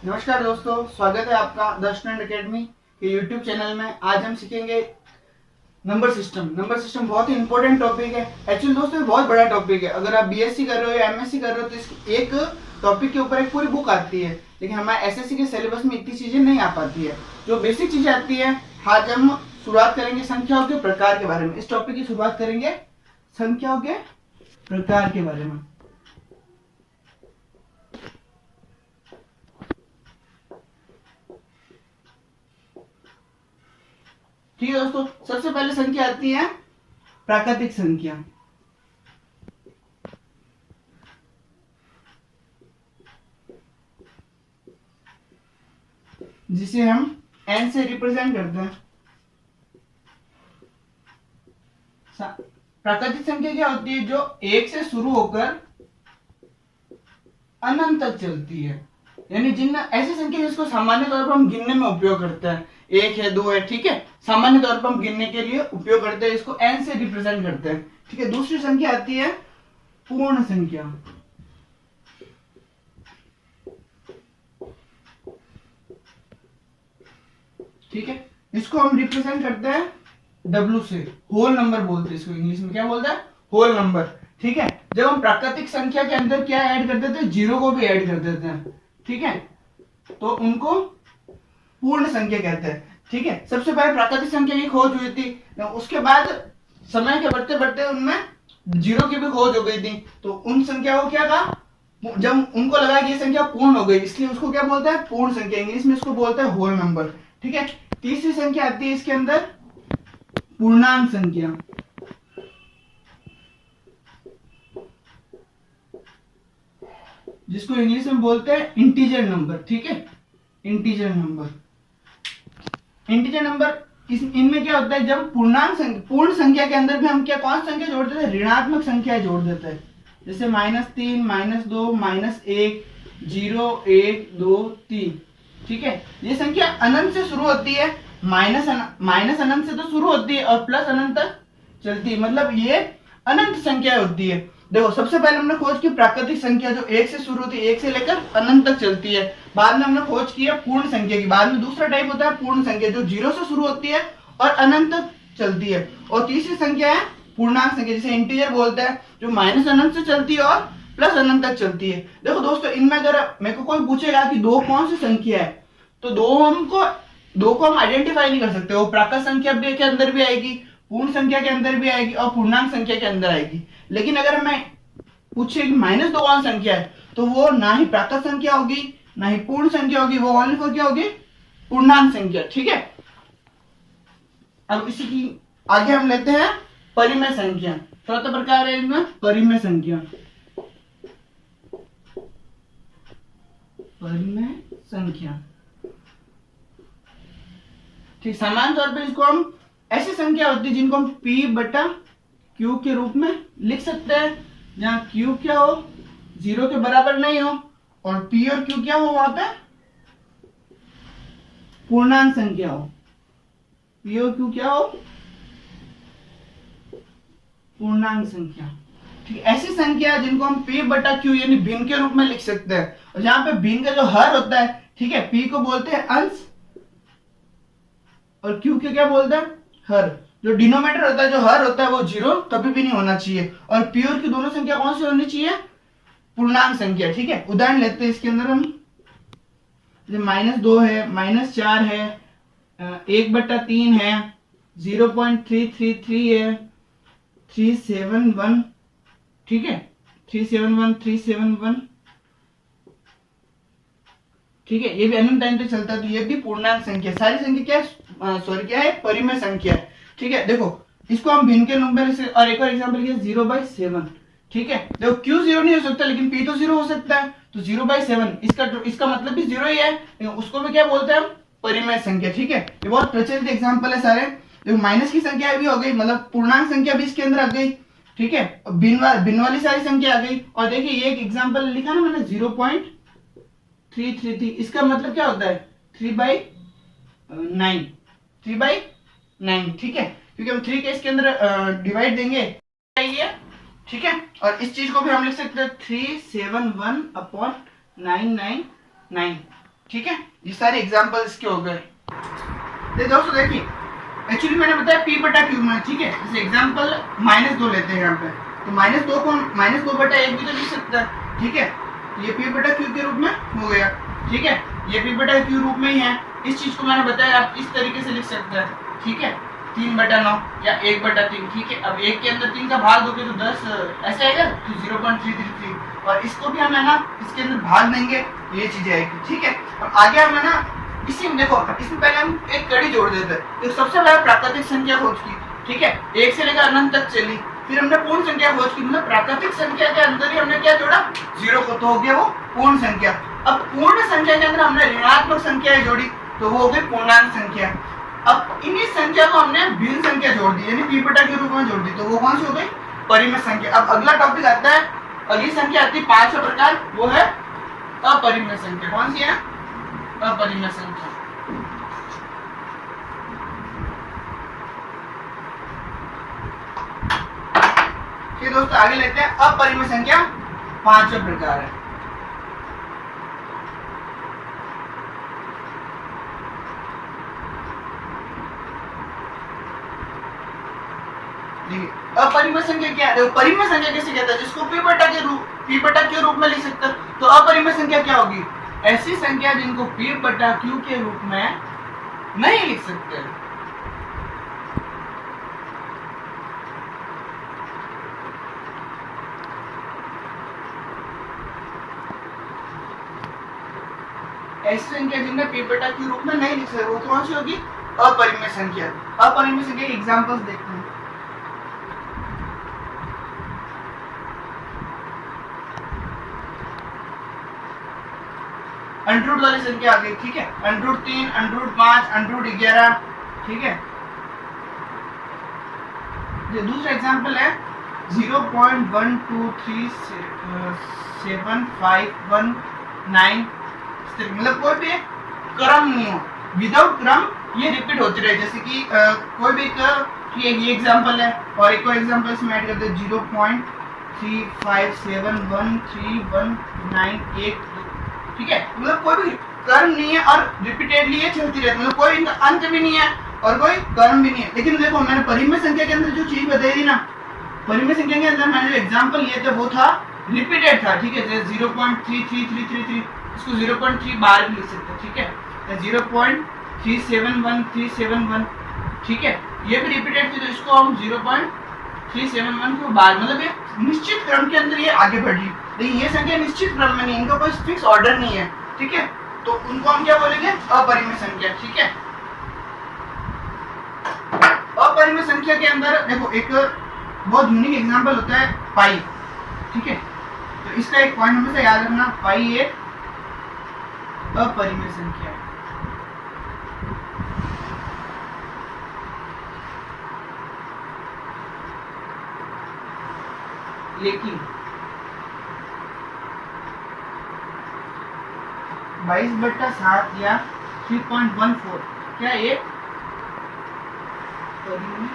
नमस्कार दोस्तों, स्वागत है आपका द स्टूडेंट अकेडमी के यूट्यूब चैनल में। आज हम सीखेंगे नंबर सिस्टम। नंबर सिस्टम बहुत ही इंपॉर्टेंट टॉपिक है। एक्चुअली दोस्तों ये बहुत बड़ा टॉपिक है। अगर आप बीएससी कर रहे हो या एमएससी कर रहे हो तो इस एक टॉपिक के ऊपर एक पूरी बुक आती है, लेकिन हमारे एसएससी के सिलेबस में इतनी चीजें नहीं आ पाती है। जो बेसिक चीजें आती है, आज हम शुरुआत करेंगे संख्याओं के प्रकार के बारे में। इस टॉपिक की शुरुआत करेंगे संख्याओं के प्रकार के बारे में। ठीक है दोस्तों, सबसे पहले संख्या आती है प्राकृतिक संख्या। जिसे हम n से रिप्रेजेंट करते हैं। प्राकृतिक संख्या क्या होती है? जो एक से शुरू होकर अनंत तक चलती है। यानी जिन ऐसी संख्या जिसको सामान्य तौर पर हम गिनने में उपयोग करते हैं, एक है, दो है, ठीक है, सामान्य तौर पर हम गिनने के लिए उपयोग करते हैं, इसको n से रिप्रेजेंट करते हैं। ठीक है, दूसरी संख्या आती है पूर्ण संख्या। ठीक है, इसको हम रिप्रेजेंट करते हैं W से। होल नंबर बोलते हैं इसको, इंग्लिश में क्या बोलते हैं? Whole number. ठीक है, जब हम प्राकृतिक संख्या के अंदर क्या ऐड कर देते हैं? जीरो को भी ऐड कर देते हैं। ठीक है, तो उनको पूर्ण संख्या कहते हैं। ठीक है, सबसे पहले प्राकृतिक संख्या की खोज हुई थी, उसके बाद समय के बढ़ते बढ़ते उनमें जीरो की भी खोज हो गई थी। तो उन संख्या को क्या कहा? जब उनको लगा कि ये संख्या पूर्ण हो गई, इसलिए उसको क्या बोलते हैं? पूर्ण संख्या। इंग्लिश में इसको बोलते हैं होल नंबर। ठीक है, तीसरी संख्या आती है इसके अंदर पूर्णांक संख्या। जिसको इंग्लिश में बोलते हैं इंटीजर नंबर। ठीक है, इंटीजर नंबर। इंटीजर नंबर इनमें क्या होता है? जब पूर्ण संख्या के अंदर भी हम क्या कौन संख्या जोड़ देते हैं? ऋणात्मक संख्या जोड़ देते हैं। जैसे -3, -2, -1, 0, 1, 2, 3। ठीक है, ये संख्या अनंत से शुरू होती है। माइनस अनंत से तो शुरू होती है और प्लस अनंत तक चलती है, मतलब ये अनंत संख्या होती है। देखो, सबसे पहले हमने खोज की प्राकृतिक संख्या जो एक से शुरू होती है, एक से लेकर अनंत तक चलती है। बाद में हमने खोज की है पूर्ण संख्या की। बाद में दूसरा टाइप होता है पूर्ण संख्या, जो जीरो से शुरू होती है और अनंत तक चलती है। और तीसरी संख्या है पूर्णांक संख्या, जिसे इंटीजर बोलते हैं, जो माइनस अनंत से चलती है और प्लस अनंत तक चलती है। देखो दोस्तों, इनमें अगर मेरे को कोई पूछेगा कि दो कौन सी संख्या है, तो दो को हम आइडेंटिफाई नहीं कर सकते। वो प्राकृत संख्या भी के अंदर भी आएगी, पूर्ण संख्या के अंदर भी आएगी और पूर्णांक संख्या के अंदर आएगी। लेकिन अगर हमें पूछे कि -2 कौन संख्या है, तो वो ना ही प्राकृत संख्या होगी ना ही पूर्ण संख्या होगी, वो ओनली फॉर क्या होगी? पूर्णांक संख्या। ठीक है, अब इसी की आगे हम लेते हैं परिमेय संख्या। चौथा प्रकार है इसमें परिमेय संख्या। परिमेय संख्या, ठीक, सामान्य तौर पे इसको हम ऐसी संख्या होती है जिनको हम P बटा Q के रूप में लिख सकते हैं, जहां Q क्या हो? 0 के बराबर नहीं हो, और P और Q क्या हो? वहां पे पूर्णांक संख्या हो। P और Q क्या हो? पूर्णांक संख्या। ठीक, ऐसी संख्या जिनको हम P बटा Q यानी भिन्न के रूप में लिख सकते हैं। और जहां पे भिन्न का जो हर होता है, ठीक है, P को बोलते हैं अंश और Q के क्या बोलते हैं? हर। जो डिनोमिनेटर होता है, जो हर होता है, वो 0 कभी भी नहीं होना चाहिए। और P और Q दोनों संख्या कौन सी होनी चाहिए? पूर्णांक संख्या। ठीक है, उदाहरण लेते हैं इसके अंदर हम। -2 है, -4 है, 1/3 है, 0.333 है, 371। ठीक है, 371। ठीक है, ये भी अनंत टाइम तक चलता है, तो ये भी पूर्णांक संख्या। सारी संख्या क्या है? परिमेय संख्या है। ठीक है, देखो इसको हम भिन्न के नंबर से, और एक और एग्जांपल लिया 0/7। ठीक है, देखो Q 0 नहीं हो सकता, लेकिन P तो 0 हो सकता है, तो 0/7 इसका मतलब भी 0 ही है, लेकिन उसको भी क्या बोलते हैं हम? परिमेय संख्या। ठीक है, ये बहुत प्रचलित एग्जाम्पल है सारे। देखो माइनस की संख्या भी हो गई, मतलब पूर्णांक संख्या भी इसके अंदर आ गई। ठीक है, भिन्न वाली सारी संख्या आ गई। और देखिए ये एक एग्जाम्पल लिखा ना मैंने, 0.333, इसका मतलब क्या होता है? 3/9। 3/9। ठीक है, क्योंकि हम 3 के इसके अंदर डिवाइड देंगे। ठीक है, और इस चीज को भी हम लिख सकते हैं 371/999। ठीक है, ये सारे एग्जाम्पल इसके हो गए। दोस्तों देखिए, एक्चुअली मैंने बताया पी बटा क्यू में, ठीक है। जैसे एग्जाम्पल -2 लेते हैं यहाँ पे, तो -2 को -2 बटा 1 भी तो लिख सकता है, ठीक है। ये पी बटा क्यू के रूप में हो गया, ठीक है। ये पी बटा क्यू रूप में ही है। इस चीज को मैंने बताया आप इस तरीके से लिख सकते हैं, ठीक है। 3/9 या 1/3, ठीक है। अब 1 के अंदर 3 का भाग दोगे तो 10 ऐसे आएगा, तो 0.333, और इसको भी हम है ना इसके अंदर भाग देंगे, ये चीज आएगी, ठीक है। और आगे हम है ना इसी में देखो, इसमें पहले हम एक कड़ी जोड़ देते हैं। तो सबसे पहले प्राकृतिक संख्या खोज की, ठीक है, 1 से लेकर अनंत तक चली। फिर हमने पूर्ण संख्या खोज की, मतलब प्राकृतिक संख्या के अंदर ही हमने क्या जोड़ा, 0 को, तो हो गया वो पूर्ण संख्या। अब पूर्ण संख्या के अंदर हमने ऋणात्मक संख्याएं जोड़ी, तो वो हो गई पूर्णांक संख्या। अब इन्हीं संख्या को हमने भिन्न संख्या जोड़ दी, यानी पी बटा के रूप में जोड़ दी, तो वो कौन सी हो गई, परिमित संख्या। अब अगला टॉपिक आता है, अगली संख्या आती है 5वां प्रकार, वो है अपरिमित संख्या। कौन सी है, अपरिमित संख्या। ठीक दोस्तों, आगे लेते हैं, अपरिमित संख्या 5वां प्रकार है। अपरिमित संख्या क्या है, परिमित संख्या कैसे कहता है, जिसको पी बटा के रूप में लिख सकते हैं। तो अपरिमित संख्या क्या होगी, ऐसी संख्या जिनको पी बटा क्यू के रूप में नहीं लिख सकते। ऐसी संख्या जिन्हें पी बटा क्यू रूप में नहीं लिख सकते, वो कौन सी होगी, अपरिमित संख्या। अपरिमित संख्या के एग्जांपल्स देखते हैं। अंडरूट वाली संख्या आ गई, ठीक है, √3, √5, √11, ठीक है। ये दूसरा एग्जांपल है 0.1237519, मतलब कोई भी क्रम नहीं हो, विदाउट क्रम ये रिपीट होती रहे। जैसे कि कोई भी ये एग्जांपल है, और एक और एग्जांपल इसमें ऐड करते हैं 0.35713191, ठीक है। मतलब कोई भी क्रम नहीं है और रिपीटेडली ये चलती रहती है, मतलब कोई अंत भी नहीं है और कोई क्रम भी नहीं है। लेकिन देखो, मैंने परिमित संख्या के अंदर जो चीज बताई थी ना, परिमित संख्या के अंदर मैंने जो एग्जांपल लिए थे वो था रिपीटेड था, ठीक है। जैसे 0.33333, इसको 0.3 बार भी लिख सकते हैं, ठीक है। 0.371371, ठीक है, ये भी रिपीटेड थी, तो इसको हम 0.371 को बार, मतलब ये निश्चित क्रम के अंदर ये आगे बढ़ रही। लेकिन ये संख्या निश्चित क्रम में नहीं, इनका कोई फिक्स ऑर्डर नहीं है, ठीक है। तो उनको हम क्या बोलेंगे, अपरिमित संख्या, ठीक है। अपरिमित संख्या के अंदर देखो एक बहुत यूनिक एग्जांपल होता है पाई, ठीक है। तो इसका एक पॉइंट हमेशा याद रखना, पाई एक अपरिमित संख्या है। लेकिन 22/7 या 3.14 क्या एक परिमित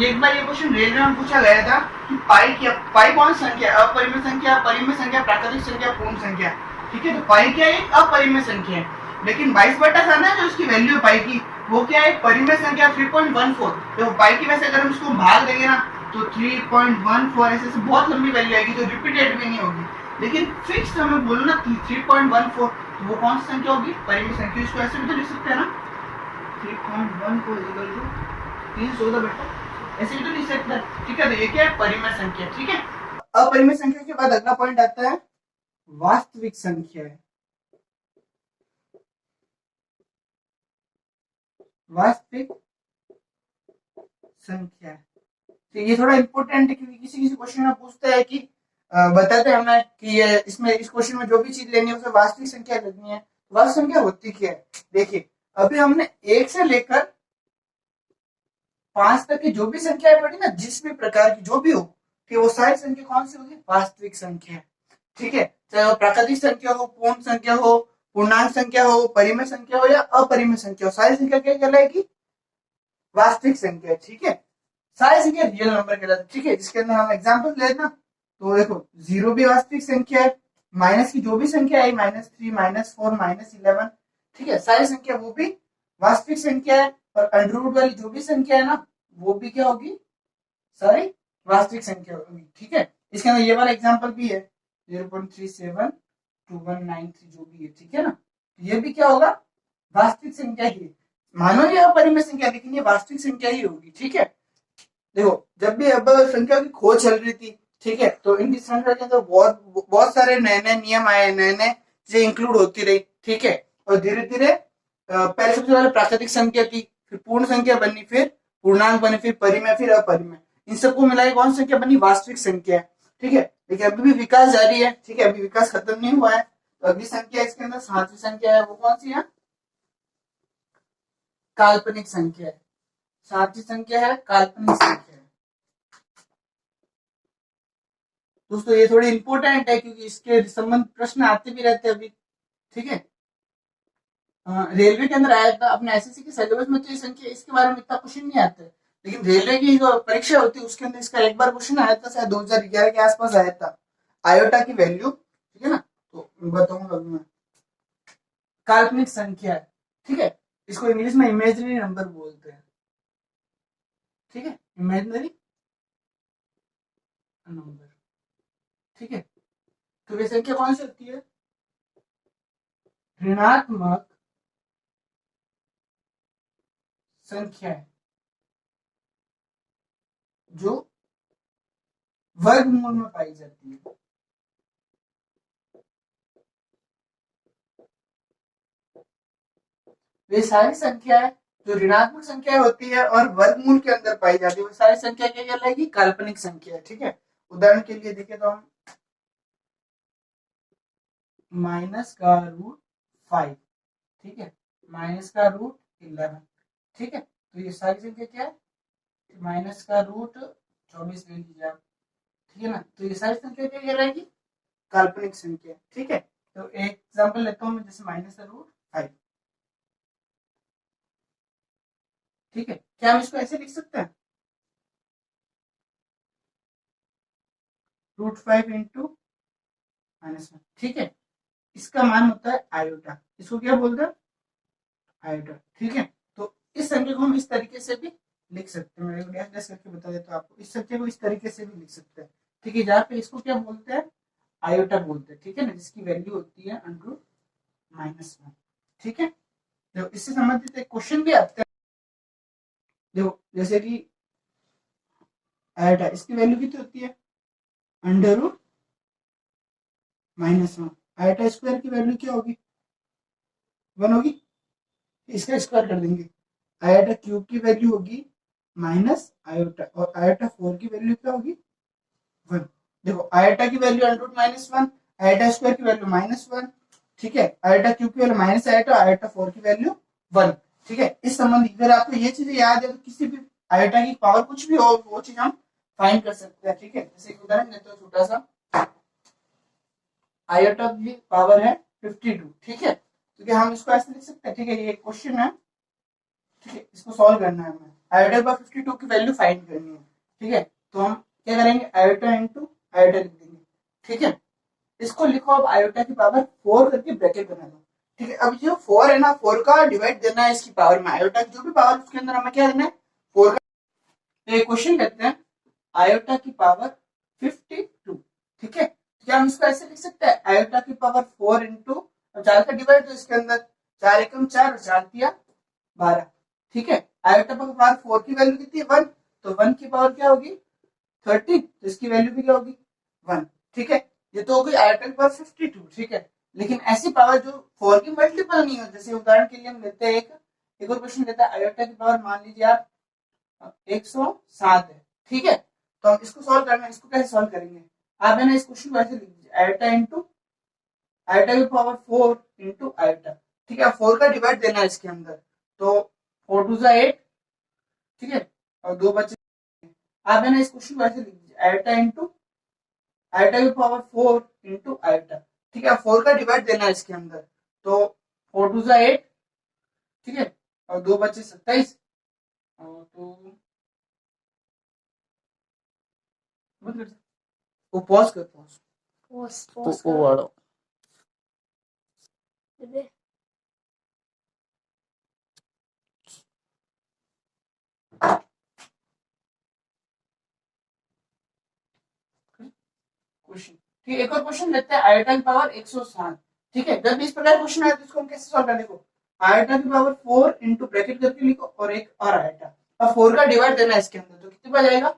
एक बार ये क्वेश्चन रेलवे में पूछा गया था कि पाई कौन संख्या, अपरिमित संख्या, परिमित संख्या, प्राकृतिक संख्या, पूर्ण संख्या, ठीक है। तो पाई क्या है, एक अपरिमित संख्या है। लेकिन 22/7 है जो उसकी वैल्यू है पाई की, वो क्या है, परिमित संख्या 3.14। तो पाई की वैसे अगर हम इसको भाग देंगे ना, तो 3.14 ऐसे से बहुत लंबी वैल्यू आएगी, तो रिपीटेड भी नहीं होगी। लेकिन फिक्स हमें बोलो ना 3.14, तो वो कौन सी संख्या होगी, परिमित संख्या। इसको ऐसे भी तो लिख सकते हैं ना, 3.14 314 बेटा, ऐसे भी तो लिख सकते हैं, ठीक है। तो ये क्या है, परिमित संख्या, ठीक है। अपरिमित संख्या के बाद अगला पॉइंट आता है वास्तविक संख्या। वास्तविक संख्या, तो ये थोड़ा इंपॉर्टेंट है, क्योंकि किसी क्वेश्चन में पूछता है कि बताते हैं हमें कि ये इसमें इस क्वेश्चन में जो भी चीज लेनी है उसे वास्तविक संख्या लगनी है। वास्तविक संख्या होती क्या है, देखिए अभी हमने 1 से लेकर 5 तक की जो भी संख्याएं पढ़ी ना, जिस भी प्रकार की जो भी हो, कि वो सारी संख्या कौन सी होगी, वास्तविक संख्या, ठीक है। चाहे वो प्राकृतिक संख्या हो, पूर्ण संख्या हो, पूर्णांक संख्या हो, परिमित संख्या हो या अपरिमित संख्या हो, सारी संख्या क्या कहलाएगी, वास्तविक संख्या, ठीक है। सारी संख्या रियल नंबर कहलाती है, ठीक है। जिसके अंदर हम एग्जांपल ले ना, तो देखो जीरो भी वास्तविक संख्या है, माइनस की जो भी संख्या आई -3 -4 -11, ठीक है, सारी संख्या वो भी वास्तविक संख्या है, और अंडर रूट वाली जो भी संख्या है ना वो भी क्या होगी, सारी वास्तविक संख्या होगी, ठीक है। इसके अंदर ये वाला एग्जांपल भी है 0.372193 जो भी है, ठीक है ना, ये भी क्या होगा, वास्तविक संख्या ही, मानो ये अपरिमेय संख्या लेकिन ये वास्तविक संख्या ही होगी, ठीक है। देखो जब भी अब संख्या की खोज चल रही थी, ठीक है, तो इनकी श्रृंखला के अंदर बहुत बहुत सारे नए नए नियम आए, नए नए चीजें इंक्लूड होती रही, ठीक है, और धीरे धीरे पहले सबसे पहले प्राकृतिक संख्या थी, फिर पूर्ण संख्या बनी, फिर पूर्णांक बने, फिर परिमेय, फिर अपरिमेय, इन सबको मिला के कौन सी संख्या बनी, वास्तविक संख्या, ठीक है। लेकिन अभी भी विकास जारी है, ठीक है, अभी विकास खत्म नहीं हुआ है। तो अगली संख्या इसके अंदर सातवीं संख्या है, वो कौन सी है, काल्पनिक संख्या है, सातवीं संख्या है काल्पनिक संख्या है। दोस्तों ये थोड़ी इंपॉर्टेंट है क्योंकि इसके संबंध प्रश्न आते भी रहते हैं अभी, ठीक है। रेलवे के अंदर आया था अपने एसएससी के सिलेबस में, तो ये संख्या इसके बारे में इतना क्वेश्चन नहीं आता है, लेकिन रेलवे की जो परीक्षा होती है उसके अंदर इसका एक बार क्वेश्चन आया था, शायद 2011 के आसपास आया था, आयोटा की वैल्यू, ठीक है ना, तो बताऊंगा अभी मैं। काल्पनिक संख्या है, ठीक है, इसको इंग्लिश में इमेजिनरी नंबर बोलते हैं, ठीक है, इमेजिनरी नंबर, ठीक है। तो ये संख्या कौन सी होती है, ऋणात्मक संख्या है जो वर्गमूल में पाई जाती है। वे सारी संख्या है जो ऋणात्मक संख्या होती है और वर्गमूल के अंदर पाई जाती है, वो सारी संख्या क्या कहलाएगी, काल्पनिक संख्या है, ठीक है। उदाहरण के लिए देखें तो हम माइनस का रूट 5, ठीक है, माइनस का रूट 11, ठीक है, तो ये सारी संख्या क्या है, माइनस का रूट 24 ले लीजिए आप, ठीक है ना, तो ये सारी संख्या क्या कहलाएगी, काल्पनिक संख्या, ठीक है। तो एक एग्जांपल लेता हूं मैं, जैसे माइनस का रूट 5, ठीक है, क्या हम इसको ऐसे लिख सकते हैं, √5 इंटू -1, ठीक है, इसका मान होता है आयोटा, इसको क्या बोलते हैं, आयोटा, ठीक है। तो इस संख्या को हम इस तरीके से भी लिख सकते हैं, मैं डैश डैश करके बता देता हूं आपको, इस संख्या को इस तरीके से भी लिख सकते हैं, ठीक है, जहाँ पे इसको क्या बोलते हैं, आयोटा बोलते हैं, ठीक है ना, जिसकी वैल्यू होती है √-1, ठीक है। तो इससे संबंधित एक क्वेश्चन भी आता है, देखो जैसे कि आयोटा, इसकी वैल्यू कितनी होती है, √-1, आयोटा स्क्वायर की वैल्यू क्या होगी, 1 होगी, इसका स्क्वायर कर देंगे, आयोटा क्यूब की वैल्यू होगी माइनस आयोटा, और आयोटा 4 की वैल्यू क्या होगी, 1। देखो आयोटा की वैल्यू √-1, आयोटा स्क्वायर की वैल्यू -1, ठीक है, आयोटा क्यूब की वैल्यू माइनस आयोटा, आयोटा 4 की वैल्यू 1, ठीक है। इस संबंध अगर आपको ये चीजें याद है तो किसी भी आयोटा की पावर कुछ भी हो वो चीज हम फाइंड कर सकते हैं, ठीक है। जैसे एक उदाहरण देते हैं छोटा सा, आयोटा की पावर है 52, ठीक है, तो क्या हम इसको ऐसे लिख सकते हैं, ठीक है, ये क्वेश्चन है, ठीक है, इसको सॉल्व करना है हमें, आयोटा पर 52 की वैल्यू फाइंड करनी है, ठीक है, तो हम क्या करेंगे, आयोटा इंटू आयोटा लिख देंगे, ठीक है। इसको लिखो अब आयोटा की पावर 4 करके ब्रैकेट बना दो, ठीक है। अब जो 4 है ना, 4 का डिवाइड देना है इसकी पावर में, आयोटा की जो भी पावर उसके अंदर हमें क्या देना है, 4 का। तो एक क्वेश्चन करते हैं, आयोटा की पावर 52, ठीक है, क्या हम इसको ऐसे लिख सकते हैं, आयोटा की पावर 4 इंटू 4 का डिवाइड, तो इसके अंदर 4 एकम 4 और 4 दिया 12, ठीक है। आयोटा पर पावर 4 की वैल्यू कितनी है, 1, तो 1 की पावर क्या होगी 13, तो इसकी वैल्यू भी क्या होगी 1, ठीक है। ये तो हो गई आयोटा की पावर 52, ठीक है। लेकिन ऐसी पावर जो 4 की मल्टीपल नहीं हो, जैसे उदाहरण के लिए हम लेते हैं एक और क्वेश्चन लेते हैं, आयोटा की पावर मान लीजिए आप 107 है, ठीक है, तो हम इसको सॉल्व करना है, इसको कैसे सॉल्व करेंगे, आप है ना इस क्वेश्चन को ऐसे लिख दीजिए, आयोटा इंटू आयोटा की पावर 4 इंटू आयोटा, ठीक है, 4 का डिवाइड देना है इसके अंदर, तो 4 2 8, ठीक है, और 2 बचे, आप है ना इस क्वेश्चन को ऐसे लिख दीजिए, आयोटा इंटू आयोटा की पावर 4 इंटू आयोटा, ठीक है, 4 का डिवाइड देना है इसके अंदर, तो 4 2 8, ठीक है, और 2 बचे 27, और तो वो पॉज कर पॉज पोस्ट वो वाला क्वेश्चन। ठीक है, एक और क्वेश्चन लेते हैं। आयोटा की पावर 107। ठीक है, जब इस प्रकार क्वेश्चन आया तो इसको हम कैसे सॉल्व करें? देखो, आयोटा की पावर 4 इंटू ब्रैकेट करके लिखो और एक और आयोटा, और 4 का डिवाइड देना है इसके अंदर, तो कितनी बार जाएगा?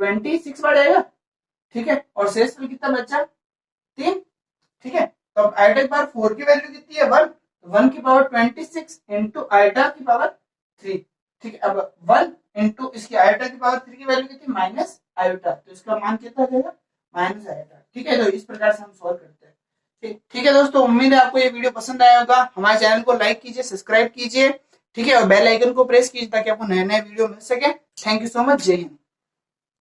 26 बार जाएगा। ठीक है, और शेषफल कितना बचा? 3। ठीक है, तो अब आयोटा की पावर 4 की वैल्यू कितनी है? 1। 1 की पावर 26 इंटू आयोटा की पावर 3। ठीक है, अब 1 इंटू इसकी आयोटा की पावर 3 की वैल्यू कितनी? माइनस आयोटा, तो इसका मान कितना जाएगा? Minus iota. ठीक है, तो इस प्रकार से हम सॉल्व करते हैं। ठीक है दोस्तों, उम्मीद है आपको ये वीडियो पसंद आया होगा। हमारे चैनल को लाइक कीजिए, सब्सक्राइब कीजिए। ठीक है, और बेल आइकन को प्रेस कीजिए ताकि आपको नए नए वीडियो मिल सके। Thank you so much. जय हिंद।